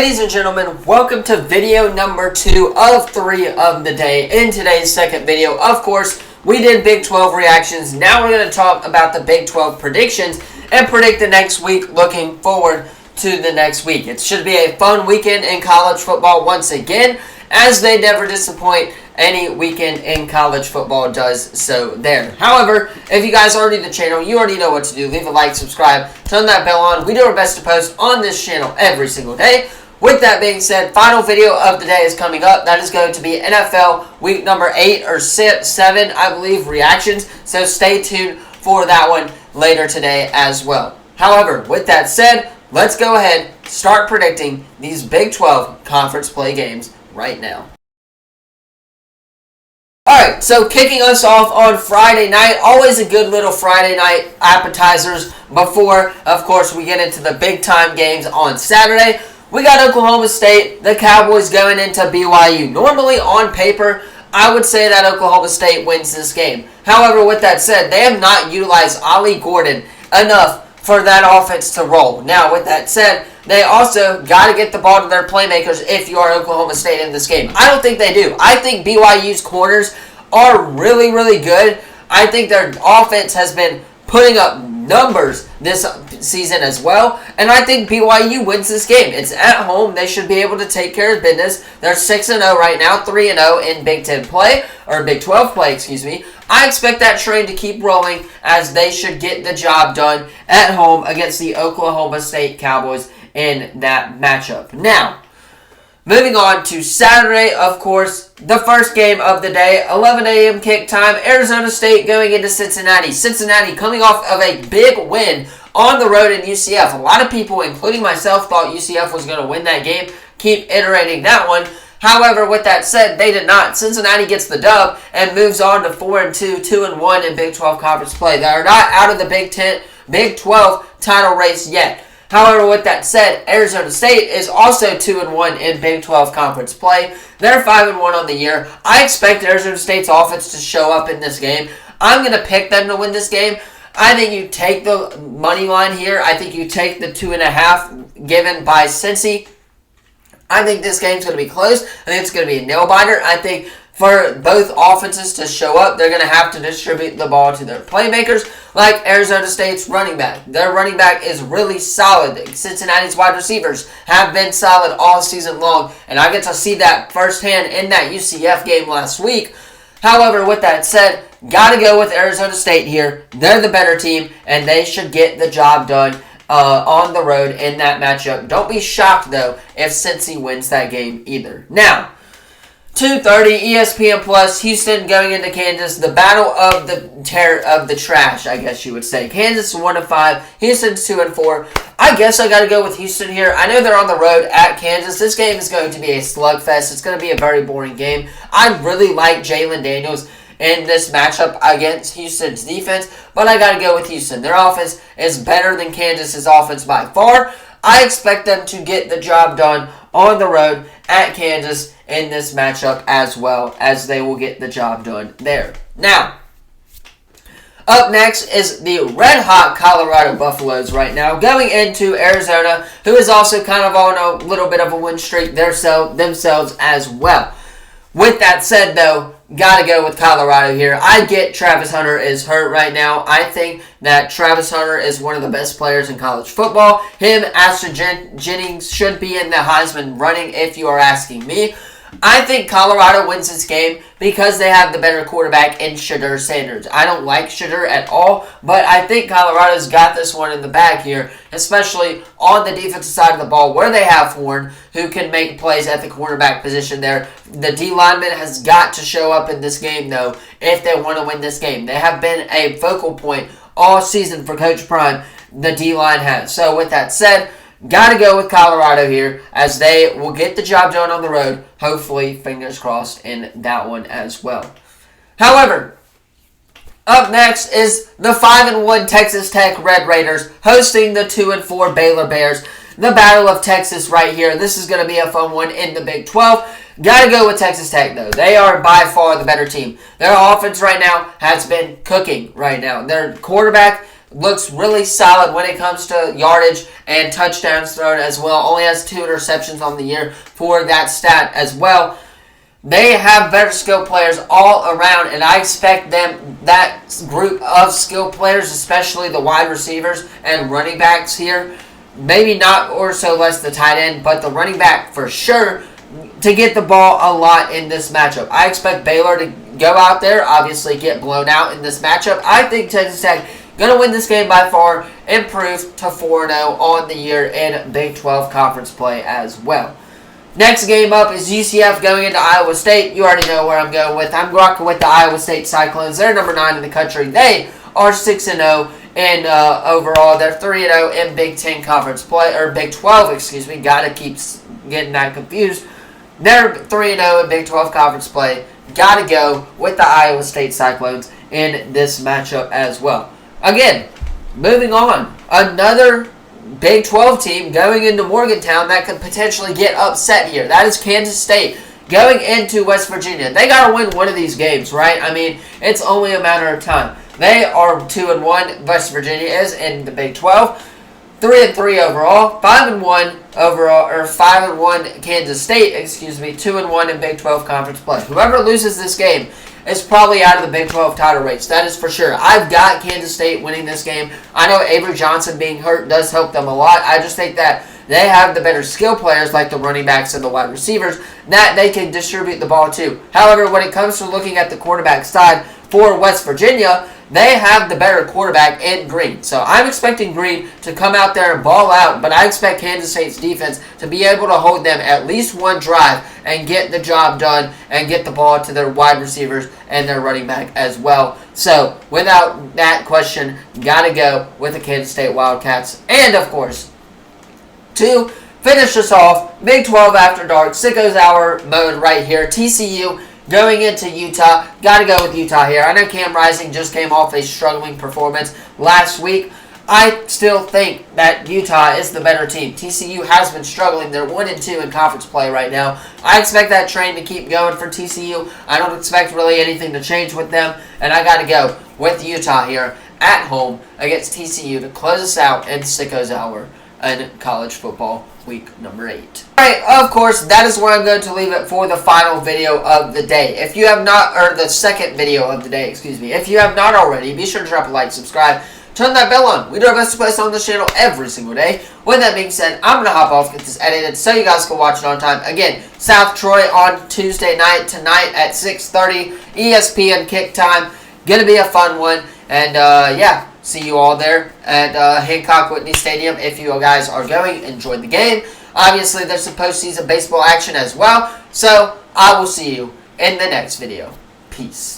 Ladies and gentlemen, welcome to video number 2 of 3 of the day. In today's second video, of course, we did Big 12 reactions. Now we're going to talk about the Big 12 predictions and predict the next week, looking forward to the next week. It should be a fun weekend in college football once again, as they never disappoint. Any weekend in college football does so there. However, if you guys are new to the channel, you already know what to do. Leave a like, subscribe, turn that bell on. We do our best to post on this channel every single day. With that being said, final video of the day is coming up. That is going to be NFL week number 8 or 7, I believe, reactions. So stay tuned for that one later today as well. However, with that said, let's go ahead, start predicting these Big 12 conference play games right now. Alright, so kicking us off on Friday night, always a good little Friday night appetizers before, of course, we get into the big time games on Saturday. We got Oklahoma State, the Cowboys going into BYU. Normally, on paper, I would say that Oklahoma State wins this game. However, with that said, they have not utilized Ollie Gordon enough for that offense to roll. Now, with that said, they also got to get the ball to their playmakers if you are Oklahoma State in this game. I don't think they do. I think BYU's corners are really, really good. I think their offense has been putting up numbers this season as well, and I think BYU wins this game. It's at home. They should be able to take care of business. They're 6-0 right now, 3-0 in Big 10 play, or Big 12 play, excuse me. I expect that train to keep rolling, as they should get the job done at home against the Oklahoma State Cowboys in that matchup. Now, moving on to Saturday, of course, the first game of the day, 11 a.m. kick time, Arizona State going into Cincinnati. Cincinnati coming off of a big win on the road in UCF. A lot of people, including myself, thought UCF was going to win that game. Keep iterating that one. However, with that said, they did not. Cincinnati gets the dub and moves on to 4-2, 2-1 in Big 12 conference play. They are not out of the Big 12 title race yet. However, with that said, Arizona State is also 2-1 in Big 12 conference play. They're 5-1 on the year. I expect Arizona State's offense to show up in this game. I'm going to pick them to win this game. I think you take the money line here. I think you take the 2.5 given by Cincy. I think this game's going to be close. I think it's going to be a nail-biter. I think for both offenses to show up, they're going to have to distribute the ball to their playmakers, like Arizona State's running back. Their running back is really solid. Cincinnati's wide receivers have been solid all season long, and I get to see that firsthand in that UCF game last week. However, with that said, got to go with Arizona State here. They're the better team, and they should get the job done on the road in that matchup. Don't be shocked, though, if Cincy wins that game either. Now, 2:30 ESPN Plus, Houston going into Kansas. The battle of the trash, I guess you would say. Kansas 1-5, Houston's 2-4. I guess I got to go with Houston here. I know they're on the road at Kansas. This game is going to be a slugfest. It's going to be a very boring game. I really like Jalen Daniels in this matchup against Houston's defense, but I got to go with Houston. Their offense is better than Kansas's offense by far. I expect them to get the job done on the road at Kansas in this matchup, as well as they will get the job done there. Now, up next is the red-hot Colorado Buffaloes right now, going into Arizona, who is also kind of on a little bit of a win streak themselves as well. With that said, though, got to go with Colorado here. I get Travis Hunter is hurt right now. I think that Travis Hunter is one of the best players in college football. Him, Ashton Jennings should be in the Heisman running if you are asking me. I think Colorado wins this game because they have the better quarterback in Shedeur Sanders. I don't like Shedeur at all, but I think Colorado's got this one in the bag here, especially on the defensive side of the ball where they have Horn, who can make plays at the cornerback position there. The D lineman has got to show up in this game, though, if they want to win this game. They have been a focal point all season for Coach Prime, the D-line has. So with that said, got to go with Colorado here, as they will get the job done on the road. Hopefully, fingers crossed in that one as well. However, up next is the 5-1 Texas Tech Red Raiders hosting the 2-4 Baylor Bears. The Battle of Texas right here. This is going to be a fun one in the Big 12. Got to go with Texas Tech, though. They are by far the better team. Their offense right now has been cooking right now. Their quarterback looks really solid when it comes to yardage and touchdowns thrown as well. Only has 2 interceptions on the year for that stat as well. They have better skill players all around, and I expect that group of skill players, especially the wide receivers and running backs here, maybe not or so less the tight end, but the running back for sure, to get the ball a lot in this matchup. I expect Baylor to go out there, obviously get blown out in this matchup. I think Texas Tech going to win this game by far, improve to 4-0 on the year in Big 12 conference play as well. Next game up is UCF going into Iowa State. You already know where I'm going with. I'm rocking with the Iowa State Cyclones. They're number 9 in the country. They are 6-0 in overall. They're 3-0 in Big 10 conference play, or Big 12, excuse me. Got to keep getting that confused. They're 3-0 in Big 12 conference play. Got to go with the Iowa State Cyclones in this matchup as well. Again, moving on. Another Big 12 team going into Morgantown that could potentially get upset here. That is Kansas State going into West Virginia. They got to win one of these games, right? I mean, it's only a matter of time. They are 2-1. West Virginia is in the Big 12. 3-3 overall, 5-1 overall, or 5-1 Kansas State, 2-1 in Big 12 conference play. Whoever loses this game is probably out of the Big 12 title race. That is for sure. I've got Kansas State winning this game. I know Avery Johnson being hurt does help them a lot. I just think that they have the better skill players like the running backs and the wide receivers that they can distribute the ball to. However, when it comes to looking at the quarterback side for West Virginia, they have the better quarterback in Green. So I'm expecting Green to come out there and ball out, but I expect Kansas State's defense to be able to hold them at least one drive and get the job done and get the ball to their wide receivers and their running back as well. So without that question, got to go with the Kansas State Wildcats. And of course, to finish us off, Big 12 After Dark, Sicko's Hour mode right here. TCU going into Utah. Got to go with Utah here. I know Cam Rising just came off a struggling performance last week. I still think that Utah is the better team. TCU has been struggling. They're 1-2 in conference play right now. I expect that train to keep going for TCU. I don't expect really anything to change with them. And I got to go with Utah here at home against TCU to close us out in Sicko's Hour in college football week number 8. Alright, of course, that is where I'm going to leave it for the final video of the day. If you have not, or the second video of the day, if you have not already, be sure to drop a like, subscribe, turn that bell on. We do our best to post on this channel every single day. With that being said, I'm going to hop off, get this edited so you guys can watch it on time. Again, South Troy on Tuesday night, tonight at 6:30, ESPN kick time. Going to be a fun one. And, yeah. See you all there at Hancock Whitney Stadium. If you guys are going, enjoy the game. Obviously, there's some postseason baseball action as well. So, I will see you in the next video. Peace.